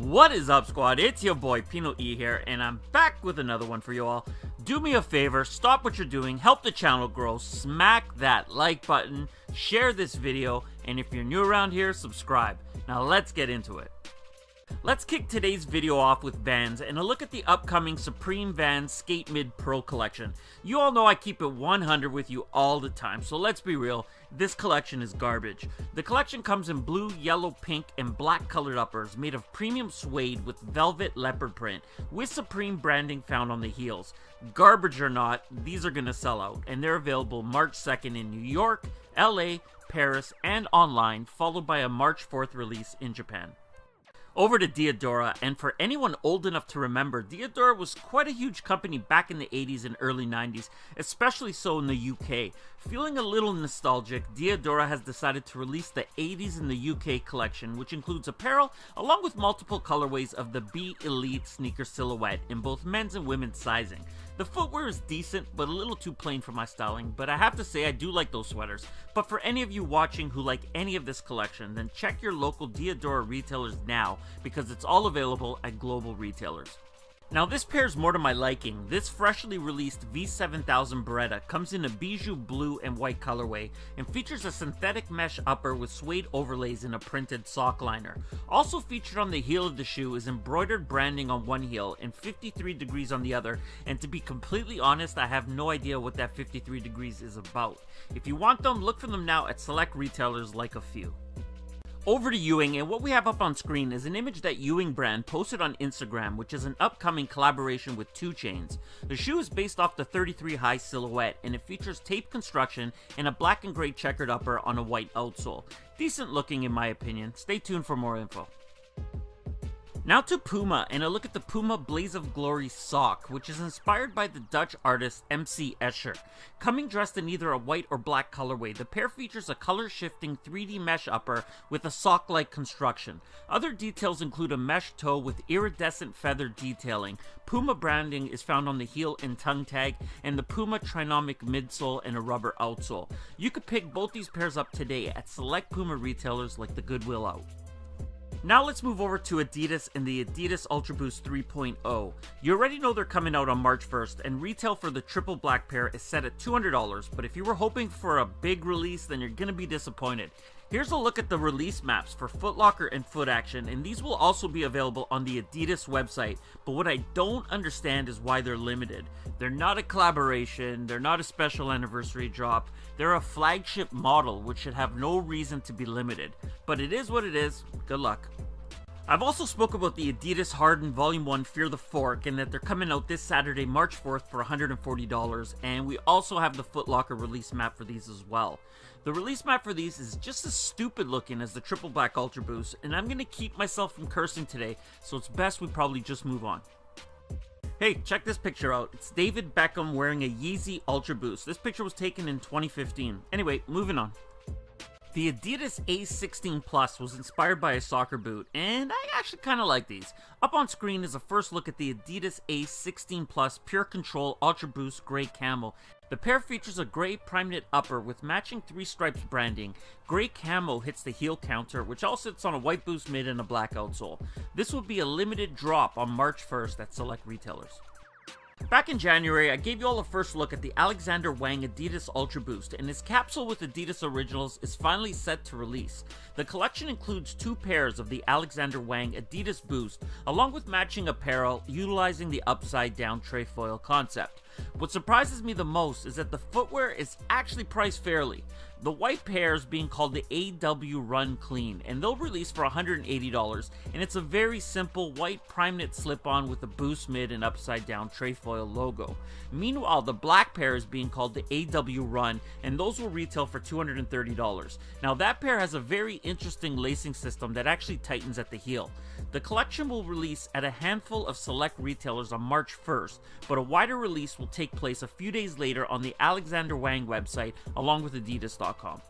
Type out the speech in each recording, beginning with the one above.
What is up, squad? It's your boy Pino E here, and I'm back with another one for you all. Do me a favor, stop what you're doing, help the channel grow, smack that like button, share this video, and if you're new around here, subscribe. Now let's get into it. Let's kick today's video off with Vans and a look at the upcoming Supreme Vans Skate Mid Pro collection. You all know I keep it 100 with you all the time, so let's be real, this collection is garbage. The collection comes in blue, yellow, pink, and black colored uppers made of premium suede with velvet leopard print, with Supreme branding found on the heels. Garbage or not, these are gonna sell out, and they're available March 2nd in New York, LA, Paris, and online, followed by a March 4th release in Japan. Over to Diadora, and for anyone old enough to remember, Diadora was quite a huge company back in the 80s and early 90s, especially so in the UK. Feeling a little nostalgic, Diadora has decided to release the 80s in the UK collection, which includes apparel, along with multiple colorways of the B Elite sneaker silhouette in both men's and women's sizing. The footwear is decent, but a little too plain for my styling, but I have to say I do like those sweaters. But for any of you watching who like any of this collection, then check your local Diadora retailers now, because it's all available at global retailers. Now this pair's more to my liking. This freshly released V7000 Beretta comes in a bijou blue and white colorway and features a synthetic mesh upper with suede overlays in a printed sock liner. Also featured on the heel of the shoe is embroidered branding on one heel and 53 degrees on the other, and to be completely honest, I have no idea what that 53 degrees is about. If you want them, look for them now at select retailers like a few. Over to Ewing, and what we have up on screen is an image that Ewing brand posted on Instagram, which is an upcoming collaboration with 2 Chainz. The shoe is based off the 33 high silhouette, and it features tape construction and a black and gray checkered upper on a white outsole. Decent looking in my opinion. Stay tuned for more info. Now to Puma, and a look at the Puma Blaze of Glory sock, which is inspired by the Dutch artist MC Escher. Coming dressed in either a white or black colorway, the pair features a color-shifting 3D mesh upper with a sock-like construction. Other details include a mesh toe with iridescent feather detailing. Puma branding is found on the heel and tongue tag, and the Puma trinomic midsole and a rubber outsole. You could pick both these pairs up today at select Puma retailers like the Goodwill Out. Now let's move over to Adidas and the Adidas Ultra Boost 3.0. You already know they're coming out on March 1st, and retail for the triple black pair is set at $200, but if you were hoping for a big release, then you're gonna be disappointed. Here's a look at the release maps for Foot Locker and Foot Action, and these will also be available on the Adidas website, but what I don't understand is why they're limited. They're not a collaboration, they're not a special anniversary drop, they're a flagship model which should have no reason to be limited. But it is what it is, good luck. I've also spoke about the Adidas Harden Volume 1 Fear the Fork, and that they're coming out this Saturday, March 4th for $140, and we also have the Foot Locker release map for these as well. The release map for these is just as stupid looking as the Triple Black Ultra Boost, and I'm going to keep myself from cursing today, so it's best we probably just move on. Hey, check this picture out. It's David Beckham wearing a Yeezy Ultra Boost. This picture was taken in 2015. Anyway, moving on. The Adidas A16 Plus was inspired by a soccer boot, and I actually kind of like these. Up on screen is a first look at the Adidas A16 Plus Pure Control Ultra Boost Gray Camel. The pair features a gray prime knit upper with matching 3 stripes branding. Gray camo hits the heel counter, which all sits on a white boost mid and a black outsole. This will be a limited drop on March 1st at select retailers. Back in January, I gave you all a first look at the Alexander Wang Adidas Ultra Boost, and its capsule with Adidas Originals is finally set to release. The collection includes 2 pairs of the Alexander Wang Adidas Boost, along with matching apparel utilizing the upside-down trefoil concept. What surprises me the most is that the footwear is actually priced fairly. The white pair is being called the AW Run Clean, and they'll release for $180, and it's a very simple white prime knit slip-on with a boost mid and upside down trefoil logo. Meanwhile, the black pair is being called the AW Run, and those will retail for $230. Now that pair has a very interesting lacing system that actually tightens at the heel. The collection will release at a handful of select retailers on March 1st, but a wider release will take place a few days later on the Alexander Wang website along with Adidas.com.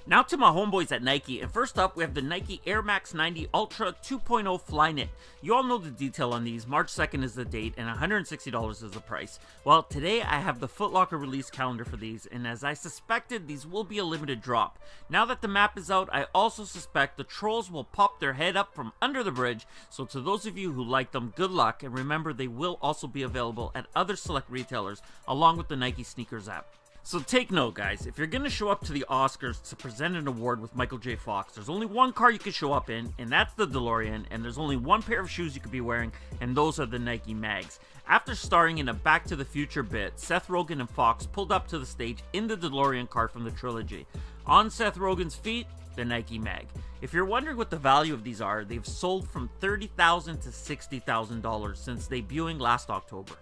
Now to my homeboys at Nike, and first up we have the Nike Air Max 90 Ultra 2.0 Flyknit. You all know the detail on these. March 2nd is the date and $160 is the price. Well, today I have the Foot Locker release calendar for these, and as I suspected, these will be a limited drop. Now that the map is out, I also suspect the trolls will pop their head up from under the bridge, so to those of you who like them, good luck, and remember they will also be available at other select retailers along with the Nike Sneakers app. So take note, guys, if you're going to show up to the Oscars to present an award with Michael J. Fox, there's only one car you can show up in, and that's the DeLorean, and there's only one pair of shoes you could be wearing, and those are the Nike Mags. After starring in a Back to the Future bit, Seth Rogen and Fox pulled up to the stage in the DeLorean car from the trilogy. On Seth Rogen's feet, the Nike Mag. If you're wondering what the value of these are, they've sold from $30,000 to $60,000 since debuting last October.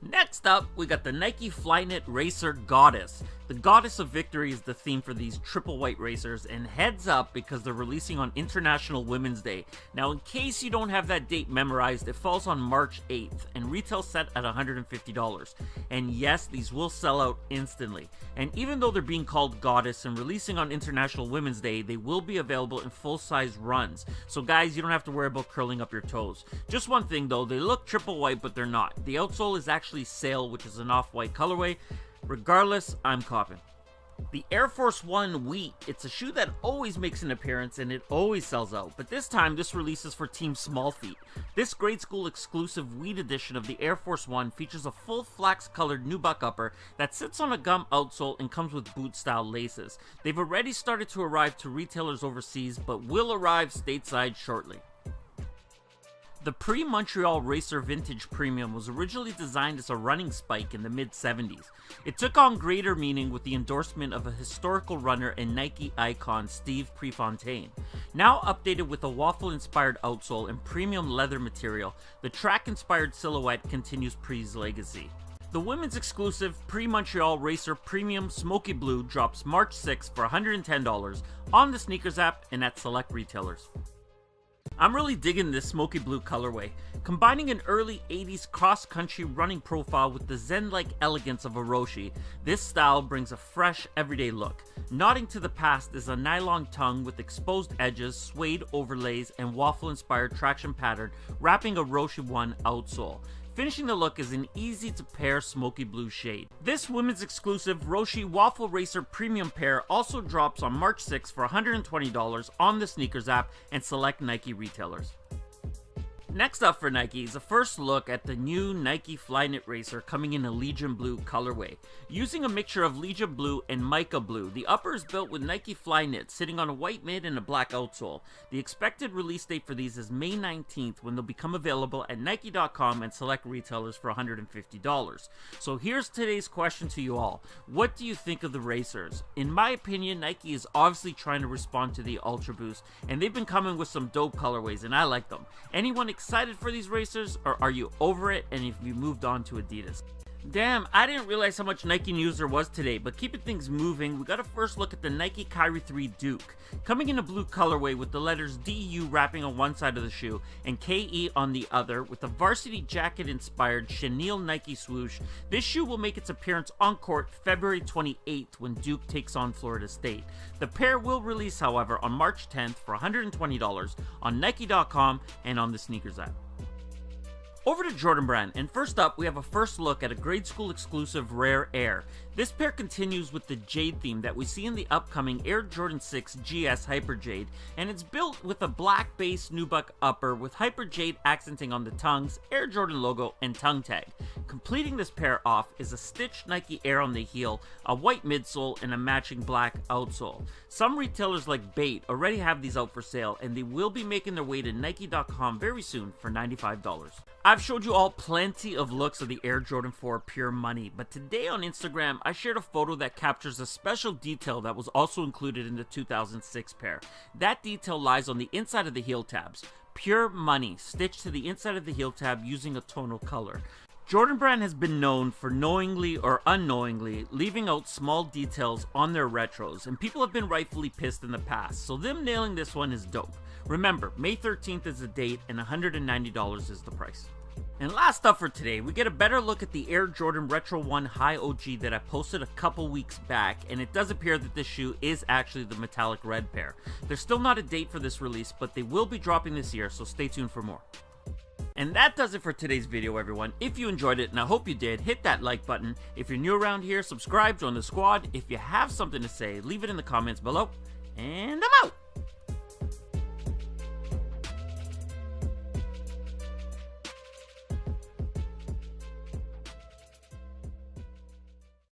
Next up, we got the Nike Flyknit Racer Goddess. The Goddess of Victory is the theme for these triple white racers, and heads up because they're releasing on International Women's Day. Now, in case you don't have that date memorized, it falls on March 8th, and retail set at $150. And yes, these will sell out instantly. And even though they're being called Goddess and releasing on International Women's Day, they will be available in full-size runs. So guys, you don't have to worry about curling up your toes. Just one thing though, they look triple white, but they're not. The outsole is actually Sail, which is an off-white colorway. Regardless, I'm copping. The Air Force One Wheat. It's a shoe that always makes an appearance and it always sells out, but this time this release is for Team Small Feet. This grade school exclusive Wheat edition of the Air Force One features a full flax colored nubuck upper that sits on a gum outsole and comes with boot style laces. They've already started to arrive to retailers overseas, but will arrive stateside shortly. The pre-Montreal Racer Vintage Premium was originally designed as a running spike in the mid-70s. It took on greater meaning with the endorsement of a historical runner and Nike icon Steve Prefontaine. Now updated with a waffle-inspired outsole and premium leather material, the track-inspired silhouette continues Pre's legacy. The women's exclusive pre-Montreal Racer Premium Smoky Blue drops March 6th for $110 on the Sneakers app and at select retailers. I'm really digging this smoky blue colorway, combining an early 80s cross-country running profile with the zen-like elegance of a Roshe. This style brings a fresh, everyday look. Nodding to the past is a nylon tongue with exposed edges, suede overlays, and waffle-inspired traction pattern wrapping a Roshe 1 outsole. Finishing the look is an easy-to-pair smoky blue shade. This women's exclusive Roshe Waffle Racer Premium pair also drops on March 6th for $120 on the Sneakers app and select Nike retailers. Next up for Nike is a first look at the new Nike Flyknit Racer coming in a Legion Blue colorway. Using a mixture of Legion Blue and Mica Blue, the upper is built with Nike Flyknit sitting on a white mid and a black outsole. The expected release date for these is May 19th when they'll become available at Nike.com and select retailers for $150. So here's today's question to you all. What do you think of the racers? In my opinion, Nike is obviously trying to respond to the Ultra Boost, and they've been coming with some dope colorways and I like them. Anyone excited for these racers, or are you over it and have you moved on to Adidas? Damn, I didn't realize how much Nike news there was today, but keeping things moving, we got a first look at the Nike Kyrie 3 Duke. Coming in a blue colorway with the letters DU wrapping on one side of the shoe and KE on the other, with a varsity jacket inspired chenille Nike swoosh, this shoe will make its appearance on court February 28th when Duke takes on Florida State. The pair will release, however, on March 10th for $120 on Nike.com and on the Sneakers app. Over to Jordan Brand, and first up we have a first look at a grade school exclusive Rare Air. This pair continues with the Jade theme that we see in the upcoming Air Jordan 6 GS Hyper Jade, and it's built with a black base nubuck upper with Hyper Jade accenting on the tongues, Air Jordan logo, and tongue tag. Completing this pair off is a stitched Nike Air on the heel, a white midsole, and a matching black outsole. Some retailers like Bait already have these out for sale, and they will be making their way to Nike.com very soon for $95. I've showed you all plenty of looks of the Air Jordan 4 Pure Money, but today on Instagram I shared a photo that captures a special detail that was also included in the 2006 pair. That detail lies on the inside of the heel tabs. Pure Money stitched to the inside of the heel tab using a tonal color. Jordan Brand has been known for knowingly or unknowingly leaving out small details on their retros, and people have been rightfully pissed in the past, so them nailing this one is dope. Remember, May 13th is the date and $190 is the price. And last up for today, we get a better look at the Air Jordan Retro 1 High OG that I posted a couple weeks back, and it does appear that this shoe is actually the metallic red pair. There's still not a date for this release, but they will be dropping this year, so stay tuned for more. And that does it for today's video, everyone. If you enjoyed it, and I hope you did, hit that like button. If you're new around here, subscribe, join the squad. If you have something to say, leave it in the comments below, and I'm out!